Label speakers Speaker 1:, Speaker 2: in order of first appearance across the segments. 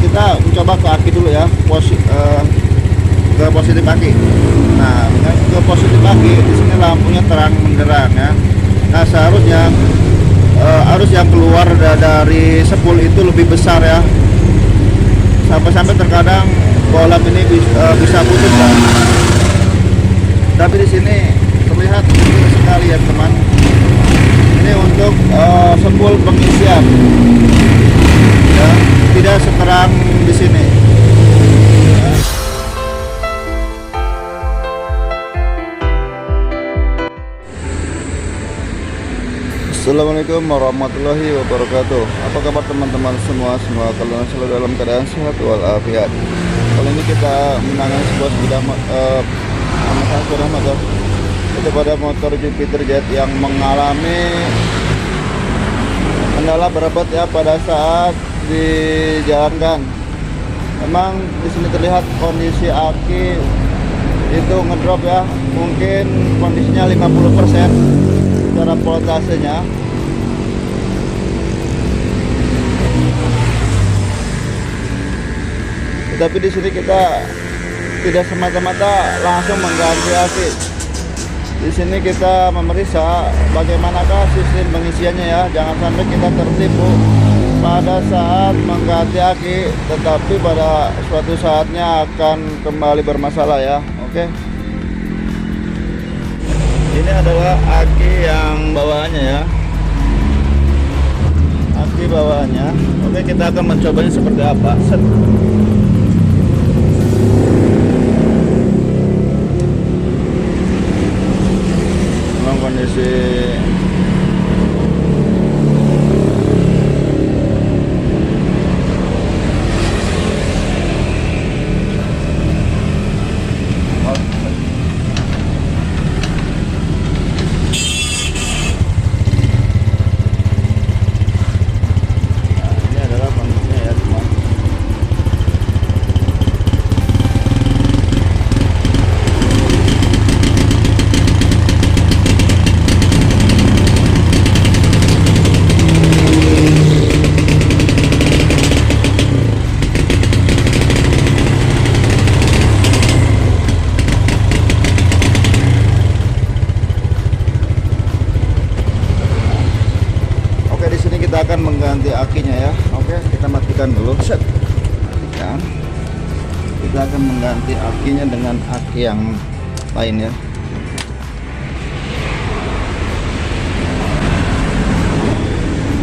Speaker 1: kita mencoba ke aki dulu ya, ke positif aki. Nah, dengan ke positif aki di sini lampunya terang benderang ya. Nah, seharusnya arus yang keluar dari spool itu lebih besar ya. Sampai-sampai terkadang bolam ini bisa putus ya. Tapi di sini terlihat kecil sekali ya teman. Ini untuk spool pengisian ya, tidak seterang di sini ya. Assalamualaikum warahmatullahi wabarakatuh. Apa kabar teman-teman semua? Semoga kalian selalu dalam keadaan sehat walafiat. Kali ini kita menangani sebuah sepeda motor itu pada motor Jupiter Jet yang mengalami kendala berebut ya pada saat dijalankan. Memang di sini terlihat kondisi aki itu ngedrop ya, mungkin kondisinya 50% secara voltasenya. Tetapi di sini kita tidak semata-mata langsung mengganti aki. Di sini kita memeriksa bagaimanakah sistem pengisiannya ya. Jangan sampai kita tertipu pada saat mengganti aki, tetapi pada suatu saatnya akan kembali bermasalah ya. Oke. Ini adalah aki yang bawaannya ya. Aki bawaannya. Oke, kita akan mencobanya seperti apa. Set. Memang kondisi kita akan mengganti akinya ya. Oke, kita matikan dulu. Set. Matikan. Kita akan mengganti akinya dengan aki yang lain ya.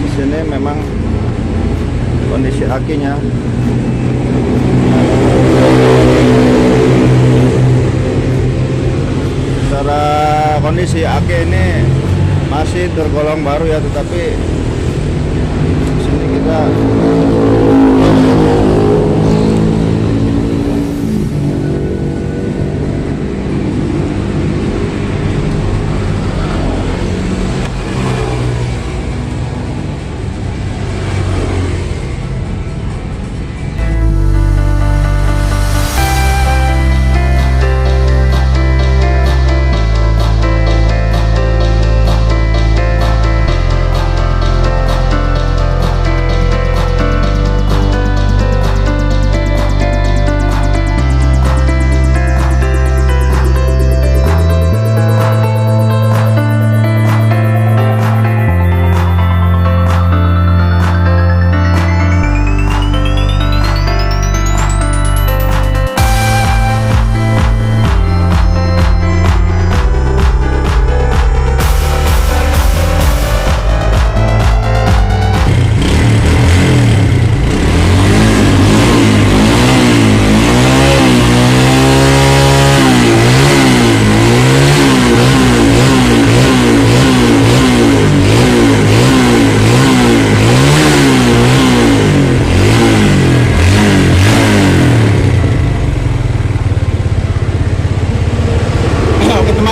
Speaker 1: Di sini memang kondisi akinya secara kondisi aki ini masih tergolong baru ya, tetapi kita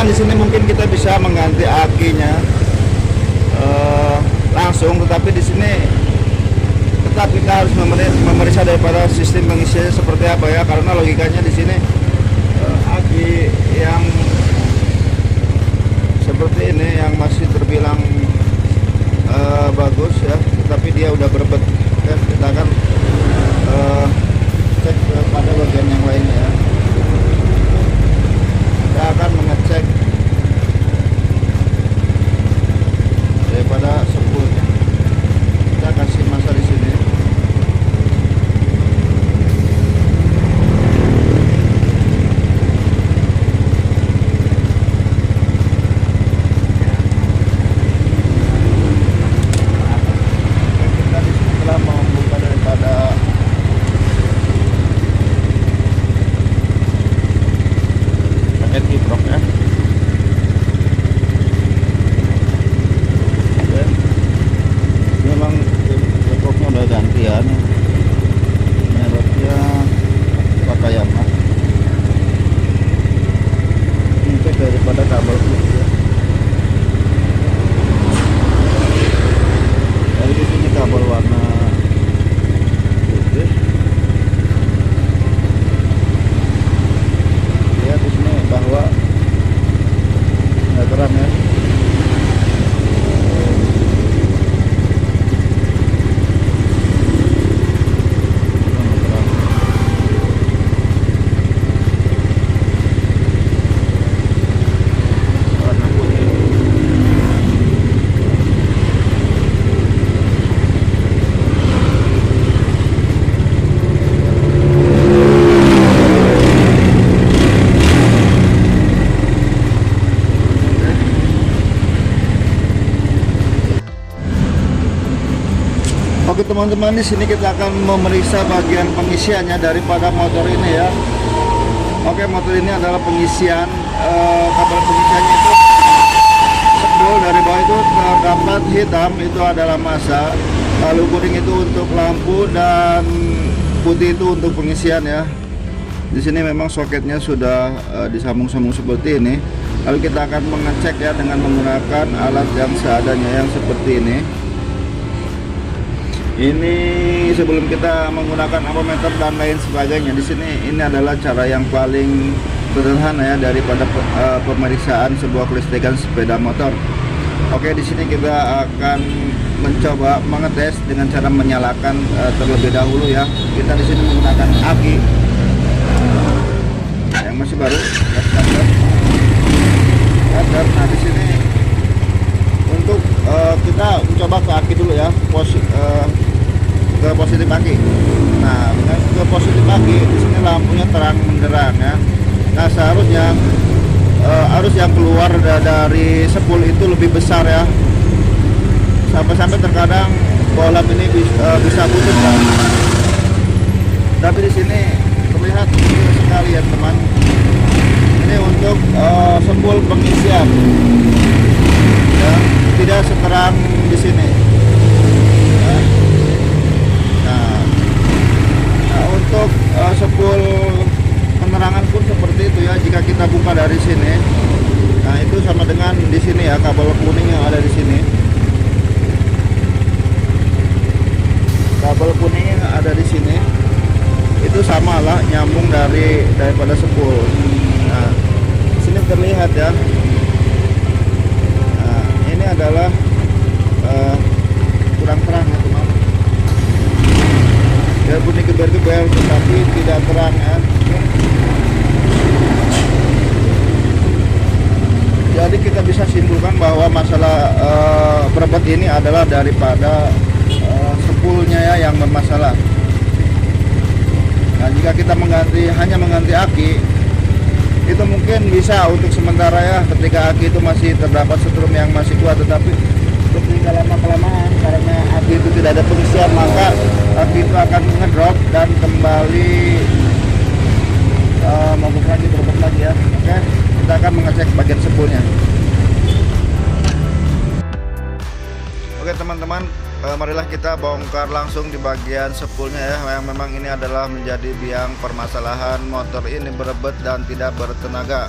Speaker 1: di sini mungkin kita bisa mengganti akinya langsung, tetapi di sini tetap kita harus memeriksa daripada sistem pengisiannya seperti apa ya, karena logikanya di sini aki yang seperti ini yang masih terbilang bagus ya, tetapi dia udah berebet ya, kita akan teman-teman, di sini kita akan memeriksa bagian pengisiannya daripada motor ini ya. Oke, motor ini adalah pengisian kabel pengisiannya itu sebel dari bawah itu terdapat hitam itu adalah massa, lalu kuning itu untuk lampu dan putih itu untuk pengisian ya. Di sini memang soketnya sudah disambung-sambung seperti ini. Lalu kita akan mengecek ya dengan menggunakan alat yang seadanya yang seperti ini. Ini sebelum kita menggunakan ampermeter dan lain sebagainya, di sini ini adalah cara yang paling sederhana ya daripada pemeriksaan sebuah kelistrikan sepeda motor. Oke, di sini kita akan mencoba mengetes dengan cara menyalakan terlebih dahulu ya. Kita di sini menggunakan aki yang masih baru, starter. Nah, di sini untuk kita mencoba ke aki dulu ya, ke positif aki. Nah, dengan ke positif aki, di sini lampunya terang menderang ya. Nah, seharusnya arus yang keluar dari spool itu lebih besar ya. Sampai-sampai terkadang bohlam ini bisa putus kan. Tapi di sini terlihat kecil sekali ya teman. Ini untuk spool pengisian ya, tidak seterang di sini ya. Nah, untuk spool penerangan pun seperti itu ya. Jika kita buka dari sini, nah itu sama dengan di sini ya, kabel kuning yang ada di sini. Kabel kuning yang ada di sini itu samalah nyambung daripada spool. Nah, di sini terlihat ya. Nah, ini adalah kurang terang ya teman. Ya bunyi geber-geber tetapi tidak terang ya. Jadi kita bisa simpulkan bahwa masalah berebut ini adalah daripada spoolnya ya yang bermasalah. Nah, jika kita hanya mengganti aki, itu mungkin bisa untuk sementara ya, ketika aki itu masih terdapat setrum yang masih kuat. Tetapi ketika lama-kelamaan karena aki itu tidak ada pengisian, maka aki itu akan ngedrop dan kembali mogok lagi, berebut lagi ya. Oke, kita akan mengecek bagian spoolnya. Oke teman-teman, marilah kita bongkar langsung di bagian spoolnya ya, yang memang ini adalah menjadi biang permasalahan motor ini berebut dan tidak bertenaga.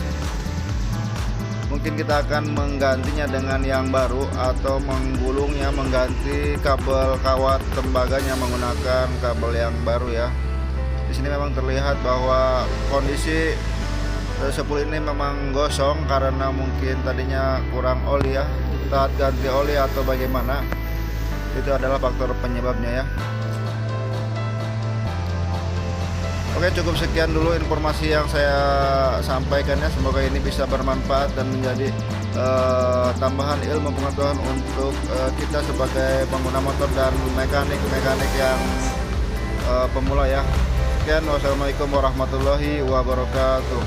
Speaker 1: Mungkin kita akan menggantinya dengan yang baru atau menggulungnya, mengganti kabel kawat tembaganya menggunakan kabel yang baru ya. Di sini memang terlihat bahwa kondisi spool ini memang gosong karena mungkin tadinya kurang oli ya, saat ganti oli atau bagaimana. Itu adalah faktor penyebabnya ya. Oke, cukup sekian dulu informasi yang saya sampaikan ya. Semoga ini bisa bermanfaat dan menjadi tambahan ilmu pengetahuan untuk kita sebagai pengguna motor dan mekanik yang pemula ya. Sekian, wassalamualaikum warahmatullahi wabarakatuh.